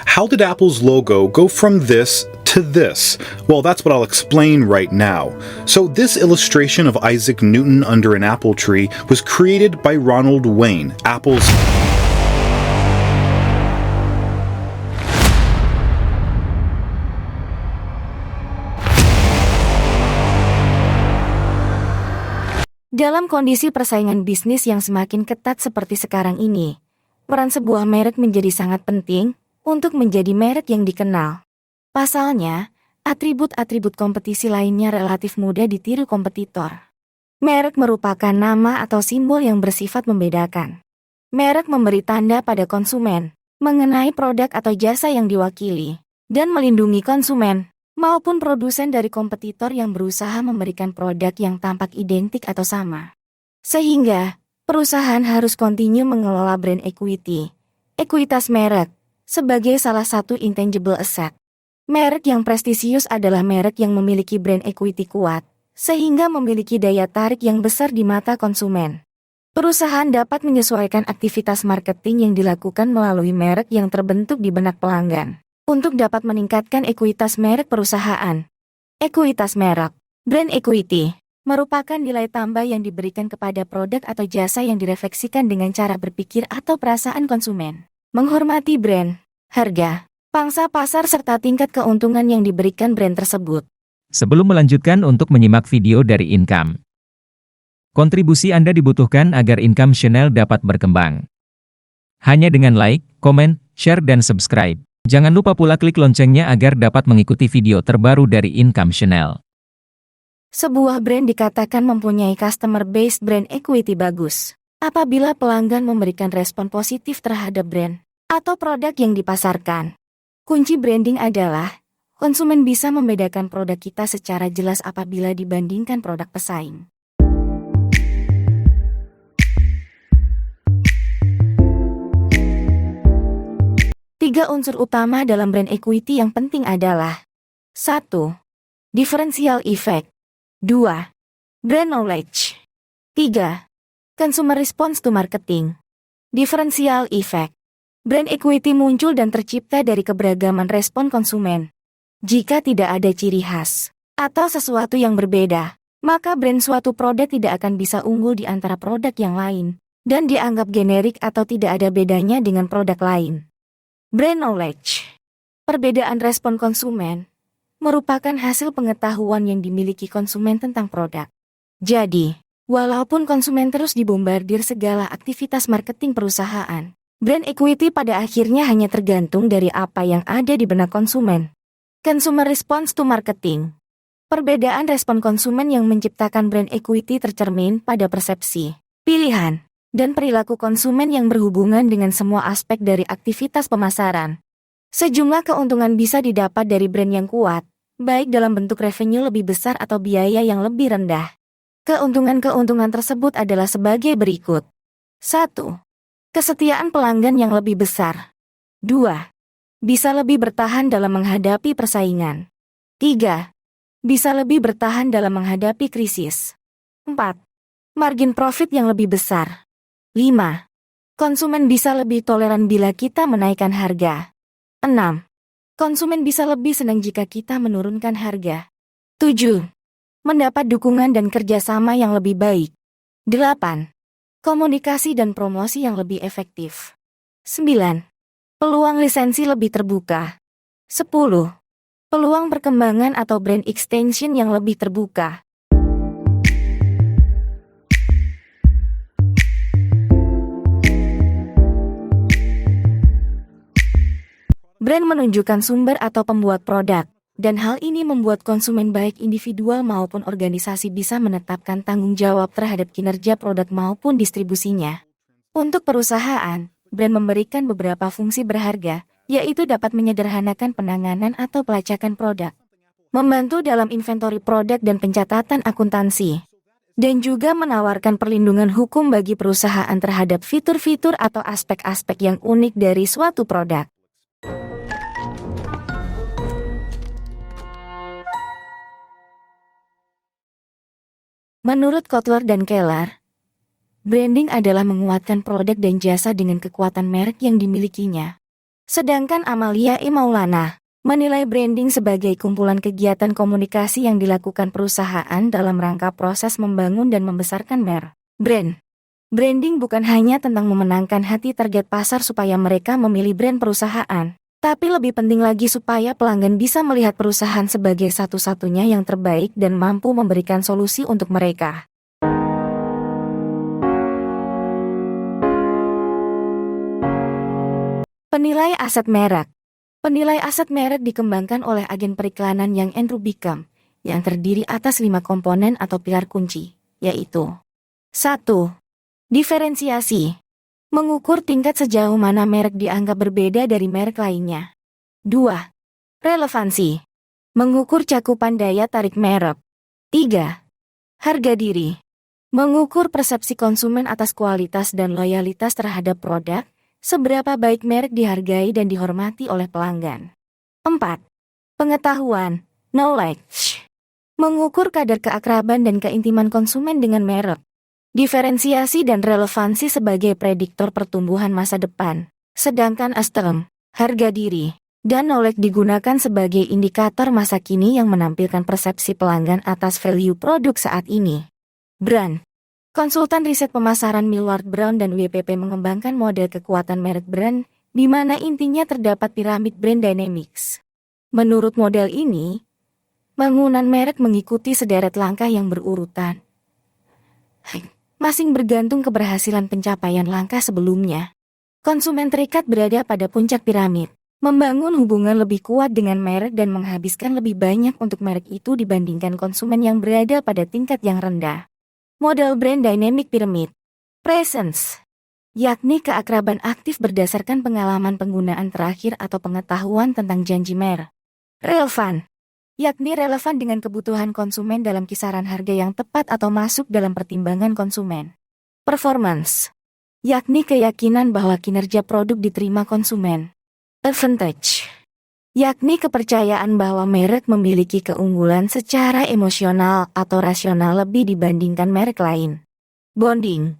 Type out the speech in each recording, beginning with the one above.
How did Apple's logo go from this to this? Well, that's what I'll explain right now. So this illustration of Isaac Newton under an apple tree was created by Ronald Wayne, Apple's Dalam kondisi persaingan bisnis yang semakin ketat seperti sekarang ini, peran sebuah merek menjadi sangat penting untuk menjadi merek yang dikenal. Pasalnya, atribut-atribut kompetisi lainnya relatif mudah ditiru kompetitor. Merek merupakan nama atau simbol yang bersifat membedakan. Merek memberi tanda pada konsumen mengenai produk atau jasa yang diwakili, dan melindungi konsumen maupun produsen dari kompetitor yang berusaha memberikan produk yang tampak identik atau sama. Sehingga, perusahaan harus kontinu mengelola brand equity, ekuitas merek, sebagai salah satu intangible asset. Merek yang prestisius adalah merek yang memiliki brand equity kuat, sehingga memiliki daya tarik yang besar di mata konsumen. Perusahaan dapat menyesuaikan aktivitas marketing yang dilakukan melalui merek yang terbentuk di benak pelanggan untuk dapat meningkatkan ekuitas merek perusahaan. Ekuitas merek, brand equity, merupakan nilai tambah yang diberikan kepada produk atau jasa yang direfleksikan dengan cara berpikir atau perasaan konsumen. Menghormati brand, harga, pangsa pasar serta tingkat keuntungan yang diberikan brand tersebut. Sebelum melanjutkan untuk menyimak video dari Income, kontribusi Anda dibutuhkan agar Income Channel dapat berkembang. Hanya dengan like, komen, share dan subscribe. Jangan lupa pula klik loncengnya agar dapat mengikuti video terbaru dari Income Channel. Sebuah brand dikatakan mempunyai customer-based brand equity bagus apabila pelanggan memberikan respon positif terhadap brand atau produk yang dipasarkan. Kunci branding adalah konsumen bisa membedakan produk kita secara jelas apabila dibandingkan produk pesaing. Tiga unsur utama dalam brand equity yang penting adalah 1. Differential effect 2. Brand knowledge 3. Consumer response to marketing. Differential effect. Brand equity muncul dan tercipta dari keberagaman respon konsumen. Jika tidak ada ciri khas atau sesuatu yang berbeda, maka brand suatu produk tidak akan bisa unggul di antara produk yang lain dan dianggap generik atau tidak ada bedanya dengan produk lain. Brand knowledge. Perbedaan respon konsumen merupakan hasil pengetahuan yang dimiliki konsumen tentang produk. Jadi, walaupun konsumen terus dibombardir segala aktivitas marketing perusahaan, brand equity pada akhirnya hanya tergantung dari apa yang ada di benak konsumen. Consumer response to marketing. Perbedaan respon konsumen yang menciptakan brand equity tercermin pada persepsi, pilihan, dan perilaku konsumen yang berhubungan dengan semua aspek dari aktivitas pemasaran. Sejumlah keuntungan bisa didapat dari brand yang kuat, baik dalam bentuk revenue lebih besar atau biaya yang lebih rendah. Keuntungan-keuntungan tersebut adalah sebagai berikut. 1. Kesetiaan pelanggan yang lebih besar. 2. Bisa lebih bertahan dalam menghadapi persaingan. 3. Bisa lebih bertahan dalam menghadapi krisis. 4. Margin profit yang lebih besar. 5. Konsumen bisa lebih toleran bila kita menaikkan harga. 6. Konsumen bisa lebih senang jika kita menurunkan harga. 7. Mendapat dukungan dan kerjasama yang lebih baik. 8. Komunikasi dan promosi yang lebih efektif. 9. Peluang lisensi lebih terbuka. 10. Peluang perkembangan atau brand extension yang lebih terbuka. Brand menunjukkan sumber atau pembuat produk, dan hal ini membuat konsumen baik individual maupun organisasi bisa menetapkan tanggung jawab terhadap kinerja produk maupun distribusinya. Untuk perusahaan, brand memberikan beberapa fungsi berharga, yaitu dapat menyederhanakan penanganan atau pelacakan produk, membantu dalam inventory produk dan pencatatan akuntansi, dan juga menawarkan perlindungan hukum bagi perusahaan terhadap fitur-fitur atau aspek-aspek yang unik dari suatu produk. Menurut Kotler dan Keller, branding adalah menguatkan produk dan jasa dengan kekuatan merek yang dimilikinya. Sedangkan Amalia E. Maulana menilai branding sebagai kumpulan kegiatan komunikasi yang dilakukan perusahaan dalam rangka proses membangun dan membesarkan brand. Branding bukan hanya tentang memenangkan hati target pasar supaya mereka memilih brand perusahaan, tapi lebih penting lagi supaya pelanggan bisa melihat perusahaan sebagai satu-satunya yang terbaik dan mampu memberikan solusi untuk mereka. Penilai aset merek. Penilai aset merek dikembangkan oleh agen periklanan yang Andrew Bickham, yang terdiri atas 5 komponen atau pilar kunci, yaitu 1. Diferensiasi. Mengukur tingkat sejauh mana merek dianggap berbeda dari merek lainnya. 2. Relevansi. Mengukur cakupan daya tarik merek. 3. Harga diri. Mengukur persepsi konsumen atas kualitas dan loyalitas terhadap produk, seberapa baik merek dihargai dan dihormati oleh pelanggan. 4. Pengetahuan, knowledge. Mengukur kadar keakraban dan keintiman konsumen dengan merek. Diferensiasi dan relevansi sebagai prediktor pertumbuhan masa depan. Sedangkan esteem, harga diri, dan knowledge digunakan sebagai indikator masa kini yang menampilkan persepsi pelanggan atas value produk saat ini. Brand. Konsultan riset pemasaran Millward Brown dan WPP mengembangkan model kekuatan merek brand, di mana intinya terdapat piramid brand dynamics. Menurut model ini, bangunan merek mengikuti sederet langkah yang berurutan, masing bergantung keberhasilan pencapaian langkah sebelumnya. Konsumen terikat berada pada puncak piramid, membangun hubungan lebih kuat dengan merek dan menghabiskan lebih banyak untuk merek itu dibandingkan konsumen yang berada pada tingkat yang rendah. Model Brand Dynamic Pyramid. Presence, yakni keakraban aktif berdasarkan pengalaman penggunaan terakhir atau pengetahuan tentang janji merek. Relevan, yakni relevan dengan kebutuhan konsumen dalam kisaran harga yang tepat atau masuk dalam pertimbangan konsumen. Performance, yakni keyakinan bahwa kinerja produk diterima konsumen. Advantage, yakni kepercayaan bahwa merek memiliki keunggulan secara emosional atau rasional lebih dibandingkan merek lain. Bonding,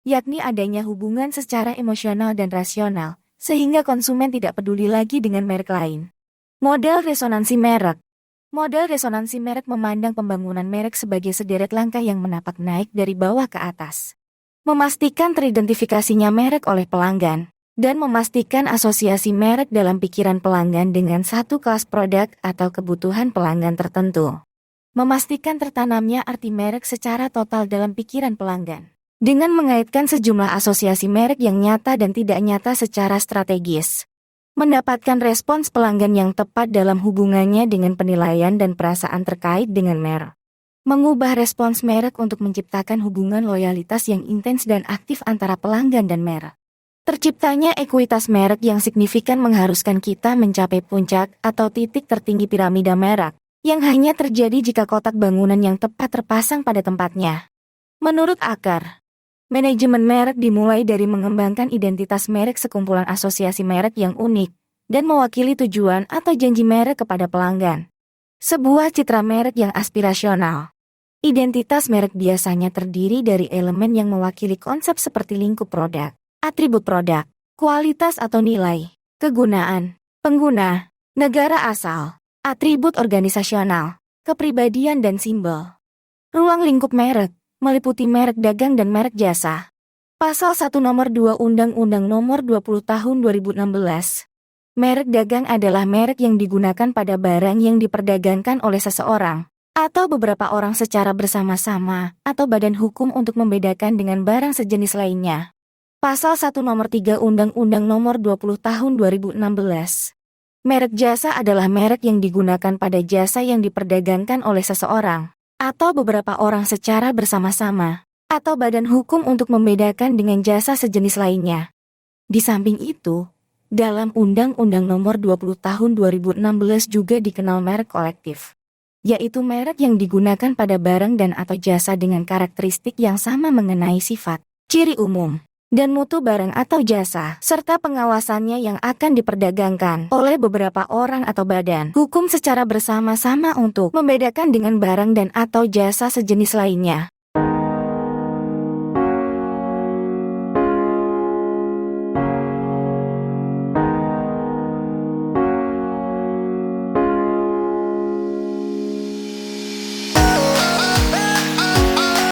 yakni adanya hubungan secara emosional dan rasional, sehingga konsumen tidak peduli lagi dengan merek lain. Model resonansi merek. Model resonansi merek memandang pembangunan merek sebagai sederet langkah yang menapak naik dari bawah ke atas. Memastikan teridentifikasinya merek oleh pelanggan, dan memastikan asosiasi merek dalam pikiran pelanggan dengan satu kelas produk atau kebutuhan pelanggan tertentu. Memastikan tertanamnya arti merek secara total dalam pikiran pelanggan, dengan mengaitkan sejumlah asosiasi merek yang nyata dan tidak nyata secara strategis. Mendapatkan respons pelanggan yang tepat dalam hubungannya dengan penilaian dan perasaan terkait dengan merek. Mengubah respons merek untuk menciptakan hubungan loyalitas yang intens dan aktif antara pelanggan dan merek. Terciptanya ekuitas merek yang signifikan mengharuskan kita mencapai puncak atau titik tertinggi piramida merek, yang hanya terjadi jika kotak bangunan yang tepat terpasang pada tempatnya. Menurut Akar, manajemen merek dimulai dari mengembangkan identitas merek sekumpulan asosiasi merek yang unik, dan mewakili tujuan atau janji merek kepada pelanggan. Sebuah citra merek yang aspirasional. Identitas merek biasanya terdiri dari elemen yang mewakili konsep seperti lingkup produk, atribut produk, kualitas atau nilai, kegunaan, pengguna, negara asal, atribut organisasional, kepribadian dan simbol. Ruang lingkup merek, meliputi merek dagang dan merek jasa. Pasal 1 Nomor 2 Undang-Undang Nomor 20 Tahun 2016. Merek dagang adalah merek yang digunakan pada barang yang diperdagangkan oleh seseorang, atau beberapa orang secara bersama-sama, atau badan hukum untuk membedakan dengan barang sejenis lainnya. Pasal 1 Nomor 3 Undang-Undang Nomor 20 Tahun 2016. Merek jasa adalah merek yang digunakan pada jasa yang diperdagangkan oleh seseorang, atau beberapa orang secara bersama-sama, atau badan hukum untuk membedakan dengan jasa sejenis lainnya. Di samping itu, dalam Undang-Undang Nomor 20 Tahun 2016 juga dikenal merek kolektif, yaitu merek yang digunakan pada barang dan atau jasa dengan karakteristik yang sama mengenai sifat, ciri umum, dan mutu barang atau jasa, serta pengawasannya yang akan diperdagangkan oleh beberapa orang atau badan hukum secara bersama-sama untuk membedakan dengan barang dan atau jasa sejenis lainnya.